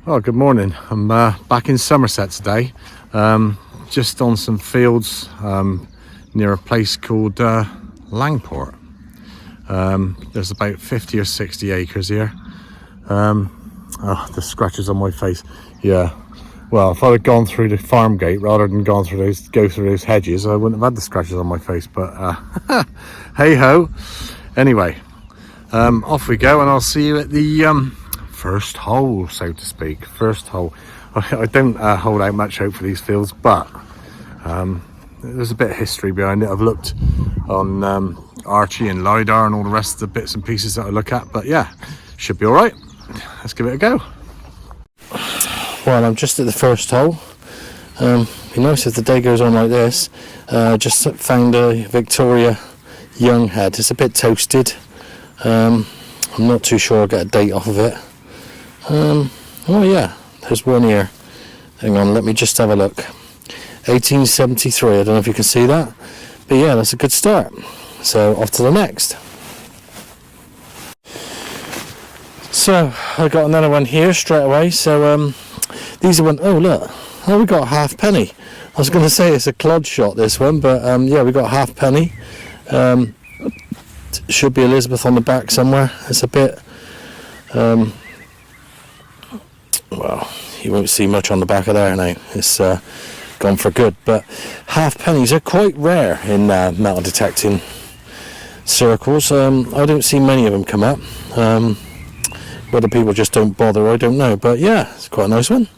Oh, good morning. I'm back in Somerset today, just on some fields near a place called Langport. There's about 50 or 60 acres here. Oh, the scratches on my face. Yeah, well, if I'd have gone through the farm gate rather than go through those hedges, I wouldn't have had the scratches on my face, but hey ho. Anyway, off we go, and I'll see you at the first hole, so to speak. First hole. I don't hold out much hope for these fields, but there's a bit of history behind it. I've looked on Archie and LiDAR and all the rest of the bits and pieces that I look at, but yeah, should be all right. Let's give it a go. Well, I'm just at the first hole. Be nice if the day goes on like this. Just found a Victoria young head. It's a bit toasted. I'm not too sure I'll get a date off of it. Oh yeah, there's one here. Hang on, let me just have a look. 1873, I don't know if you can see that, but yeah, that's a good start. So off to the next. So I got another one here straight away. So these are one. Oh look, we got a halfpenny. I was going to say it's a clod shot, this one, but yeah, we got a halfpenny. Should be Elizabeth on the back somewhere. It's a bit well, you won't see much on the back of there now. It's gone for good, but halfpennies are quite rare in metal detecting circles. I don't see many of them come up. Whether people just don't bother, I don't know, but yeah, it's quite a nice one.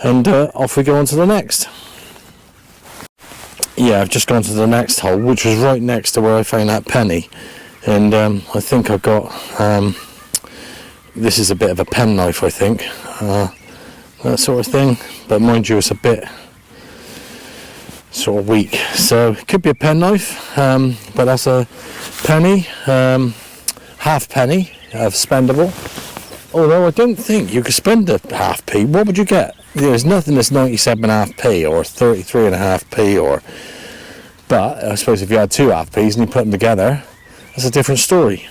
And off we go on to the next. Yeah, I've just gone to the next hole, which was right next to where I found that penny, and I think I've got this is a bit of a penknife, I think, that sort of thing, but mind you, it's a bit sort of weak, so it could be a penknife, but that's a penny, half penny of spendable, although I don't think you could spend a half p. What would you get? There's nothing that's 97.5p or 33.5p, or, but I suppose if you had two half p's and you put them together, that's a different story.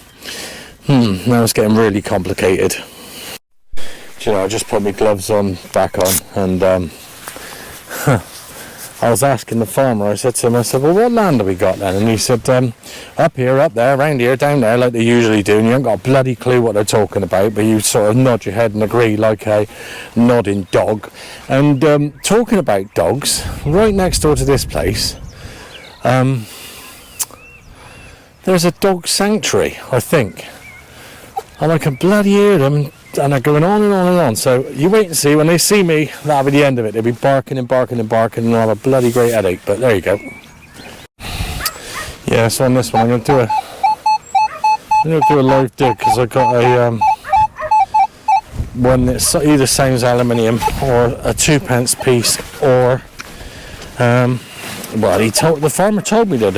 Now it's getting really complicated. Do you know, I just put my gloves back on, and I was asking the farmer, I said to him, I said, well, what land have we got then? And he said, up here, up there, around here, down there, like they usually do, and you haven't got a bloody clue what they're talking about, but you sort of nod your head and agree like a nodding dog. And talking about dogs, right next door to this place, there's a dog sanctuary, I think. And I can bloody hear them, and they're going on and on and on. So you wait and see. When they see me, that'll be the end of it. They'll be barking and barking and barking, and I'll have a bloody great headache. But there you go. Yeah, so on this one, I'm going to do a live dig, because I've got a one that either sounds aluminium or a 2p piece, or well, the farmer told me that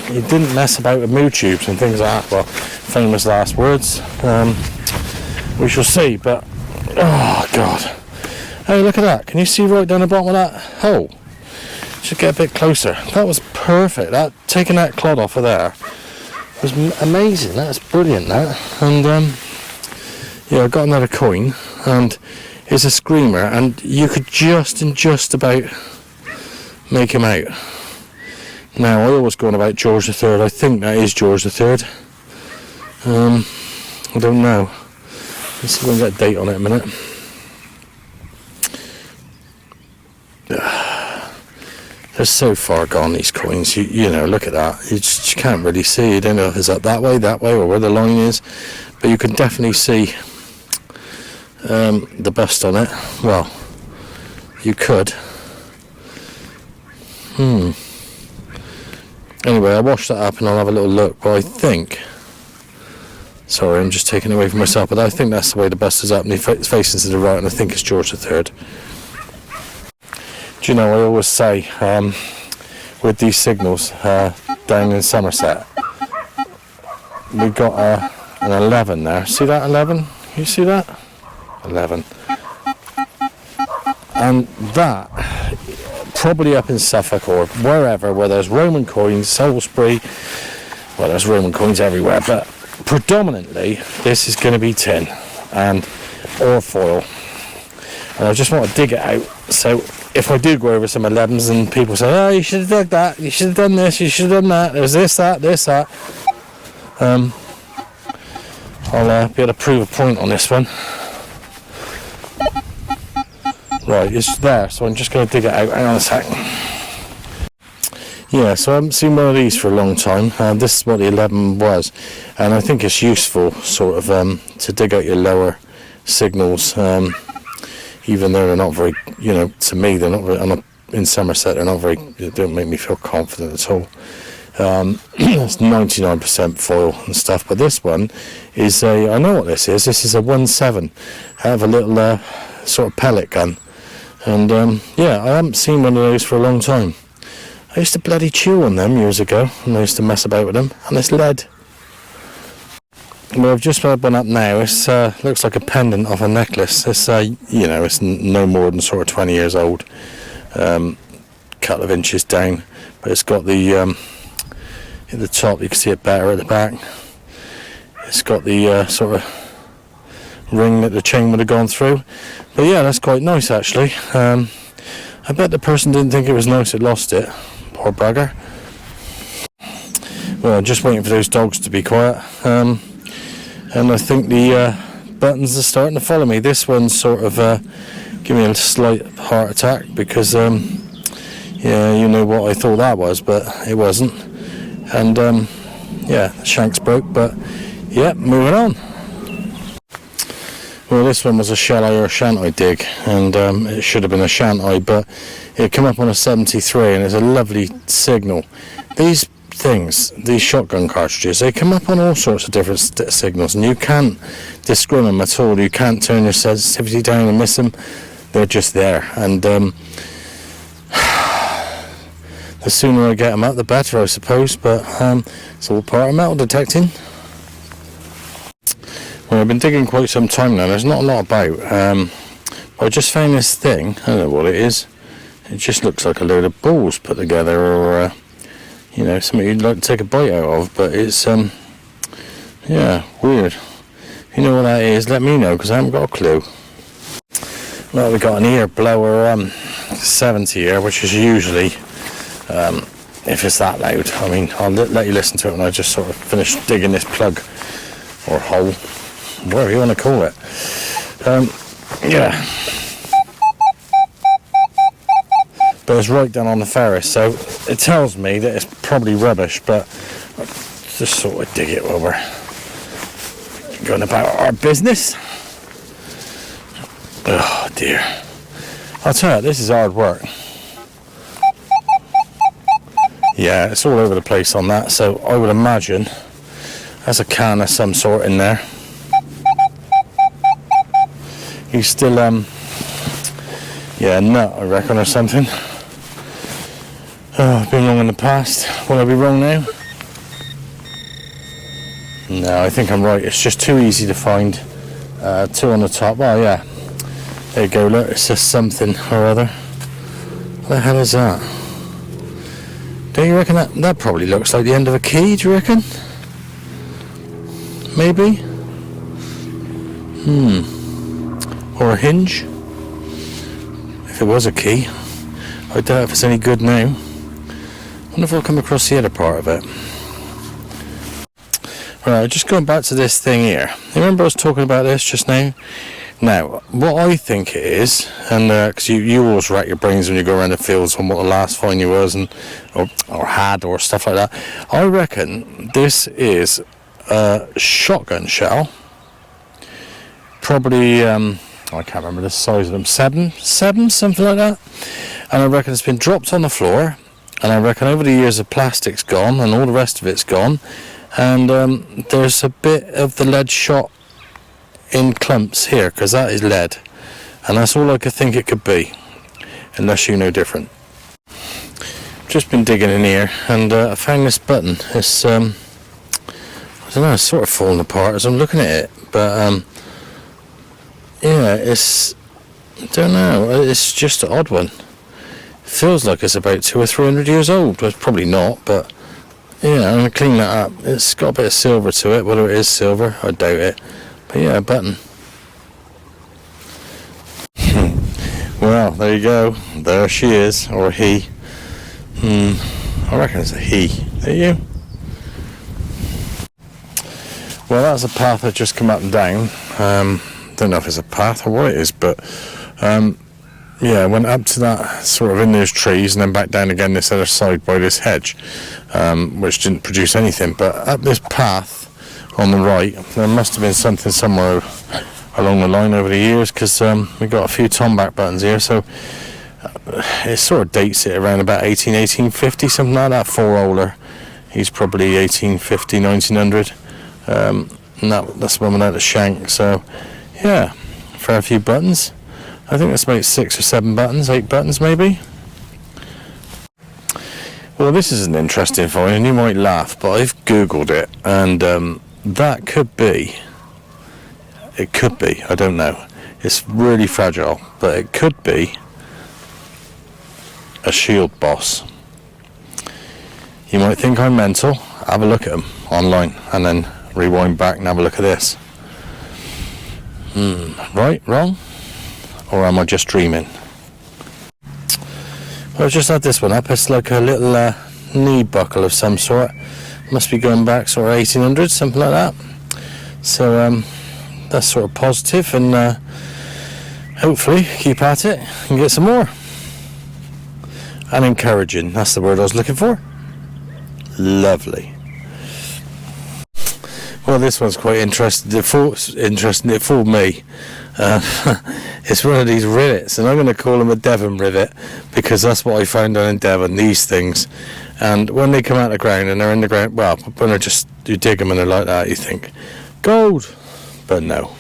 he didn't mess about with moo tubes and things like that. Well, famous last words. We shall see, but oh god, hey, look at that. Can you see right down the bottom of that hole? Should get a bit closer. That was perfect. That taking that clod off of there was amazing. That's brilliant, that. And yeah, I got another coin, and it's a screamer, and you could just about make him out. Now, I always go on about George III. I think that is George III. I don't know. Let's see if we can get a date on it in a minute. They're so far gone, these coins. You know, look at that. You can't really see. You don't know if it's up that way, or where the line is. But you can definitely see the bust on it. Well, you could. Anyway, I'll wash that up and I'll have a little look. But I think... Sorry, I'm just taking it away from myself, but I think that's the way the bust is up, and it's facing to the right, and I think it's George III. Do you know, I always say, with these signals down in Somerset, we've got an 11 there. See that 11? You see that? 11. And that, probably up in Suffolk or wherever, where there's Roman coins, Salisbury, well, there's Roman coins everywhere, but predominantly this is going to be tin and or foil. and I just want to dig it out, so if I do go over some 11s and people say, oh, you should have dug that, you should have done this, you should have done that, there's this, that, I'll be able to prove a point on this one. Right, it's there, so I'm just going to dig it out. Hang on a sec. Yeah, so I haven't seen one of these for a long time. This is what the 11 was, and I think it's useful, sort of, to dig out your lower signals, even though they're not very, you know, to me, they're not very, in Somerset, they're not very, they don't make me feel confident at all. It's 99% foil and stuff, but this one is I know what this is a 1.7. I have a little sort of pellet gun, and yeah, I haven't seen one of those for a long time. I used to bloody chew on them years ago, and I used to mess about with them, and it's lead. Well, I've just put one up now. It's looks like a pendant off a necklace. It's you know, it's no more than sort of 20 years old, couple of inches down, but it's got the at the top, you can see it better at the back. It's got the sort of ring that the chain would have gone through, but yeah, that's quite nice actually. I bet the person didn't think it was nice that lost it. Poor bugger. Well, I'm just waiting for those dogs to be quiet, and I think the buttons are starting to follow me. This one's sort of giving me a slight heart attack because yeah, you know what I thought that was, but it wasn't. And yeah, the shanks broke, but yeah, moving on. Well, this one was a shall I or a shan't I dig, and it should have been a shan't I, but it came up on a 73, and it's a lovely signal. These things, these shotgun cartridges, they come up on all sorts of different signals, and you can't discriminate them at all. You can't turn your sensitivity down and miss them. They're just there, and the sooner I get them up, the better, I suppose, but it's all part of metal detecting. Well, I've been digging quite some time now. There's not a lot about. I just found this thing. I don't know what it is. It just looks like a load of balls put together, or you know, something you'd like to take a bite out of. But it's yeah, weird. If you know what that is, let me know, because I haven't got a clue. Well, we got an ear blower 70 here, which is usually if it's that loud. I mean, I'll let you listen to it when I just sort of finish digging this plug or hole, whatever you want to call it. Yeah, but it's right down on the ferris, so it tells me that it's probably rubbish, but I'll just sort of dig it while we're going about our business. Oh dear, I'll tell you, this is hard work. Yeah, it's all over the place on that, so I would imagine there's a can of some sort in there. He's still, yeah, a nut, I reckon, or something. Oh, I've been wrong in the past. Will I be wrong now? No, I think I'm right. It's just too easy to find. Two on the top. Well, yeah. There you go, look. It's just something or other. What the hell is that? Don't you reckon that probably looks like the end of a key, do you reckon? Maybe? Or a hinge? If it was a key. I doubt if it's any good now. I wonder if I'll come across the other part of it. Right, just going back to this thing here. You remember I was talking about this just now? Now, what I think it is, and because you always rack your brains when you go around the fields on what the last find you was, and or had, or stuff like that. I reckon this is a shotgun shell. Probably, I can't remember the size of them, seven, something like that. And I reckon it's been dropped on the floor, and I reckon over the years the plastic's gone, and all the rest of it's gone, and there's a bit of the lead shot in clumps here, because that is lead, and that's all I could think it could be, unless you know different. Just been digging in here, and I found this button. It's I don't know, it's sort of falling apart as I'm looking at it, but yeah, it's, I don't know, it's just an odd one. It feels like it's about 200 or 300 years old. Well, it's probably not, but yeah, I'm going to clean that up. It's got a bit of silver to it. Whether it is silver, I doubt it. But yeah, a button. there you go. There she is, or he. I reckon it's a he. Are you? Well, that's a path that just come up and down. Don't know if it's a path or what it is, but yeah, I went up to that sort of in those trees and then back down again this other side by this hedge, which didn't produce anything. But up this path on the right, there must have been something somewhere along the line over the years, because we got a few tomback buttons here, so it sort of dates it around about 1850, something like that. 4-holer, he's probably 1850, 1900. And that's when went out the shank, so yeah, fair few buttons. I think that's about 6 or 7 buttons, 8 buttons maybe. Well, this is an interesting find, and you might laugh, but I've googled it, and that could be, it could be, I don't know, it's really fragile, but it could be a shield boss. You might think I'm mental. Have a look at them online and then rewind back and have a look at this. Right, wrong, or am I just dreaming? Well, I've just had this one up. It's like a little knee buckle of some sort. Must be going back sort of 1800s, something like that. So that's sort of positive, and hopefully keep at it and get some more. And encouraging, that's the word I was looking for. Lovely. Well, this one's quite interesting. It fooled me. It's one of these rivets, and I'm going to call them a Devon rivet, because that's what I found down in Devon, these things. And when they come out of the ground, and they're in the ground, well, when you dig them and they're like that, you think, gold, but no.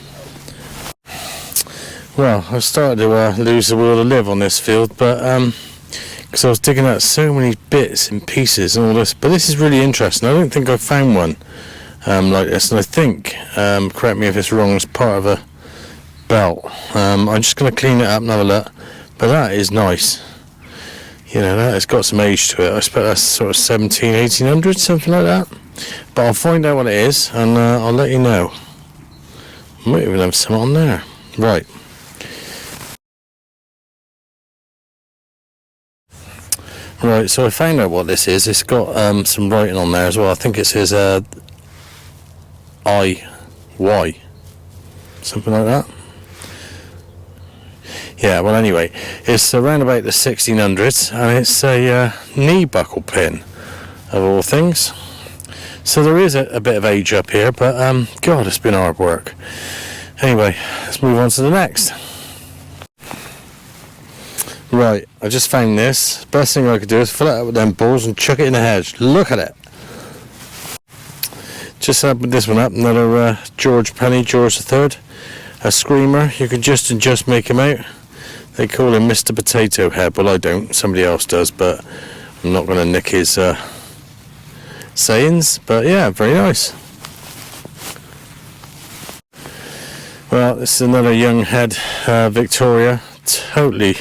Well, I've started to lose the will to live on this field, but because I was digging out so many bits and pieces and all this, but this is really interesting. I don't think I found one like this, and I think, correct me if it's wrong, it's part of a belt. I'm just going to clean it up and have a look, but that is nice. You know, that has got some age to it. I expect that's sort of 1800, something like that. But I'll find out what it is, and I'll let you know. Might even have some on there. Right. Right, so I found out what this is. It's got some writing on there as well. I think it says I-Y, something like that. Yeah, well, anyway, it's around about the 1600s, and it's a knee buckle pin, of all things. So there is a bit of age up here, but God, it's been hard work. Anyway, let's move on to the next. Right, I just found this. Best thing I could do is fill it up with them balls and chuck it in the hedge. Look at it. Just put this one up, another George Penny, George III, a screamer. You can just make him out. They call him Mr. Potato Head. Well, I don't, somebody else does, but I'm not going to nick his sayings. But yeah, very nice. Well, this is another young head, Victoria, totally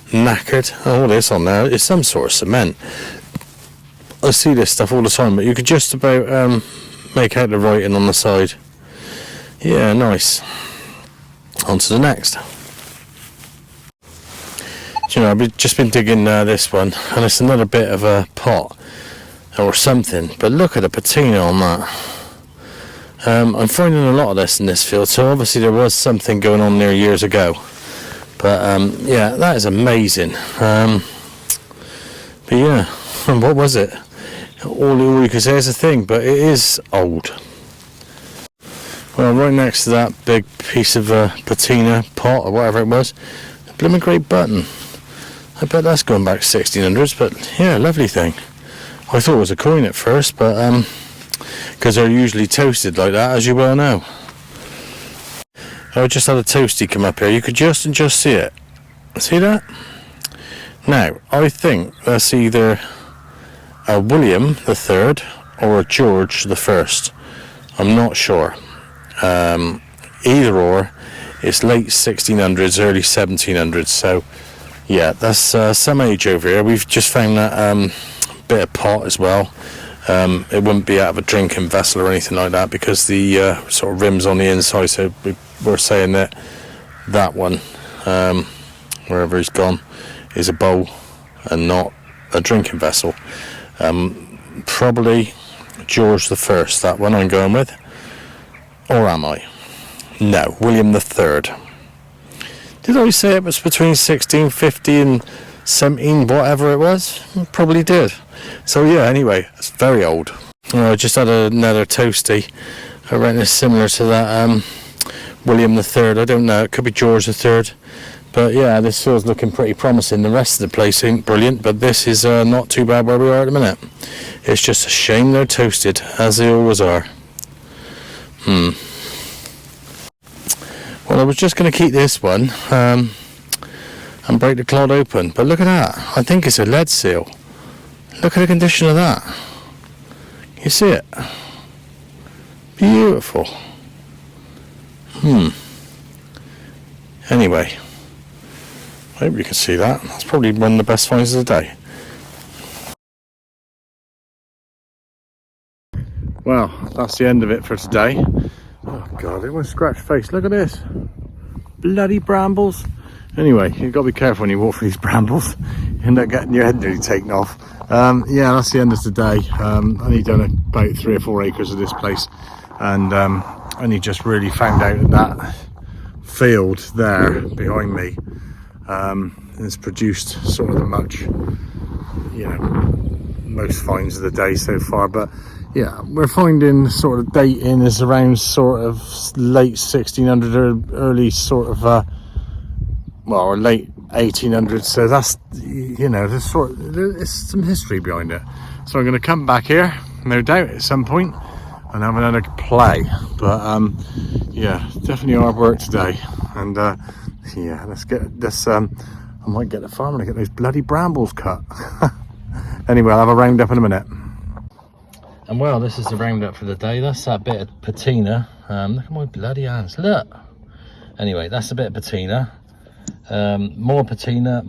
knackered. All this on there is some sort of cement. I see this stuff all the time, but you could just about make out the writing on the side. Yeah, nice. On to the next. Do you know, I've just been digging this one, and it's another bit of a pot or something, but look at the patina on that. I'm finding a lot of this in this field, so obviously there was something going on there years ago. But yeah, that is amazing. But yeah, what was it? All you can say is a thing, but it is old. Well, right next to that big piece of patina pot or whatever it was, a blooming great button. I bet that's going back 1600s, but yeah, lovely thing. I thought it was a coin at first, but because they're usually toasted like that, as you well know. I just had a toasty come up here. You could just see it. See that? Now, I think that's either a William III or a George the First. I'm not sure. Either or, it's late 1600s, early 1700s. So, yeah, that's some age over here. We've just found that bit of pot as well. It wouldn't be out of a drinking vessel or anything like that, because the sort of rims on the inside, so we're saying that one wherever he's gone, is a bowl and not a drinking vessel. Probably George the First, that one I'm going with. Or am I? No, William the Third. Did I say it was between 1650 and 17 whatever it was? Probably did. So yeah, anyway, it's very old. I just had another toasty. I reckon it's similar to that William the Third. I don't know, it could be George the Third. But yeah, this feels looking pretty promising. The rest of the place ain't brilliant, but this is not too bad where we are at the minute. It's just a shame they're toasted, as they always are. Well, I was just going to keep this one and break the clod open, but look at that. I think it's a lead seal. Look at the condition of that. You see it? Beautiful. Anyway, I hope you can see that. That's probably one of the best finds of the day. Well, that's the end of it for today. Oh God, it went scratch face. Look at this. Bloody brambles. Anyway, you've got to be careful when you walk through these brambles. You end up getting your head nearly taken off. Yeah, that's the end of today. Only done about 3 or 4 acres of this place, and only just really found out that field there behind me has produced sort of the most finds of the day so far. But yeah, we're finding sort of dating is around sort of late 1600 or early sort of or late 1800s. So that's, there's some history behind it. So I'm going to come back here, no doubt, at some point and have another play. But yeah, definitely hard work today. And yeah, let's get this. I might get the farmer to get those bloody brambles cut. Anyway, I'll have a round up in a minute. And well, this is the roundup for the day. That's that bit of patina. Look at my bloody hands, look. Anyway, that's a bit of patina. More patina.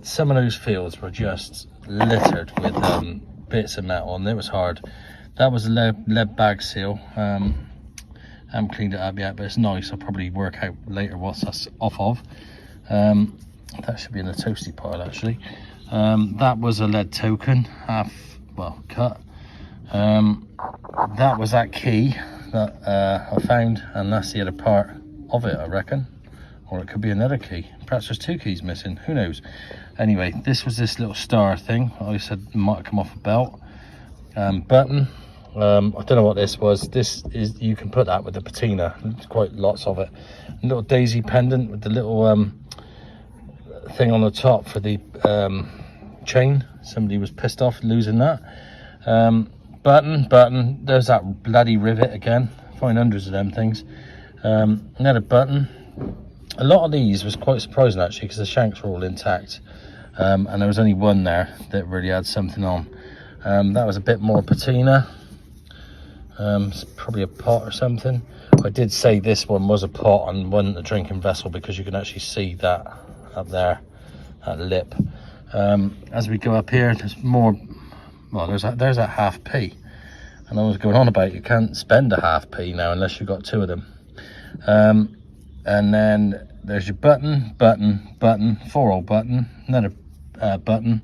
Some of those fields were just littered with bits of metal, and it was hard. That was a lead bag seal. I haven't cleaned it up yet, but it's nice. I'll probably work out later what's that's off of. That should be in a toasty pile, actually. That was a lead token, cut. That was that key that I found, and that's the other part of it, I reckon. Or it could be another key. Perhaps there's 2 keys missing, who knows. Anyway, this was this little star thing. I said it might have come off a belt. Button. I don't know what this was. This is, you can put that with the patina. There's quite lots of it. A little daisy pendant with the little thing on the top for the chain. Somebody was pissed off losing that. Button. There's that bloody rivet again. Find hundreds of them things. Another button. A lot of these was quite surprising actually, because the shanks were all intact, and there was only one there that really had something on. That was a bit more patina. It's probably a pot or something. I did say this one was a pot and wasn't a drinking vessel, because you can actually see that up there, that lip. As we go up here, there's more. Well, there's that half p, and I was going on about you can't spend a half p now unless you've got 2 of them. And then there's your button, 4-hole button, another button.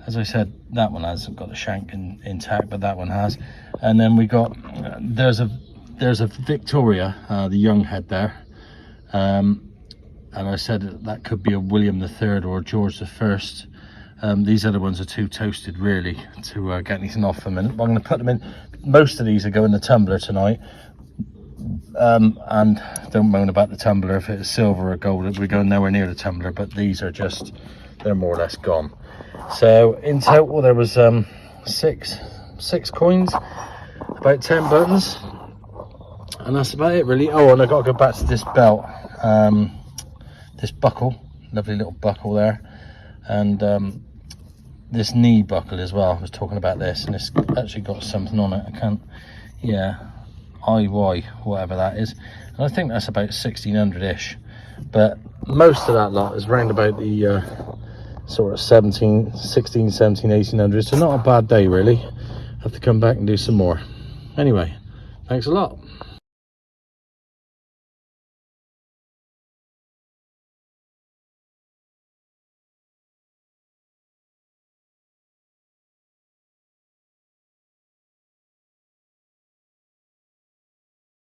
As I said, that one hasn't got the shank intact, but that one has. And then we got there's a Victoria, the young head there, and I said that could be a William the Third or George the First. These other ones are too toasted really to get anything off them, and I'm going to put them in. Most of these are going in the tumbler tonight. And don't moan about the tumbler. If it's silver or gold, we're going nowhere near the tumbler, but these are just, they're more or less gone. So in total there was six coins, about 10 buttons, and that's about it really. Oh, and I got to go back to this belt, this buckle, lovely little buckle there, and this knee buckle as well. I was talking about this, and it's actually got something on it. I can't, yeah, IY, whatever that is, and I think that's about 1600-ish, but most of that lot is round about the sort of 16, 17, 1800s, so not a bad day really. Have to come back and do some more. Anyway, thanks a lot.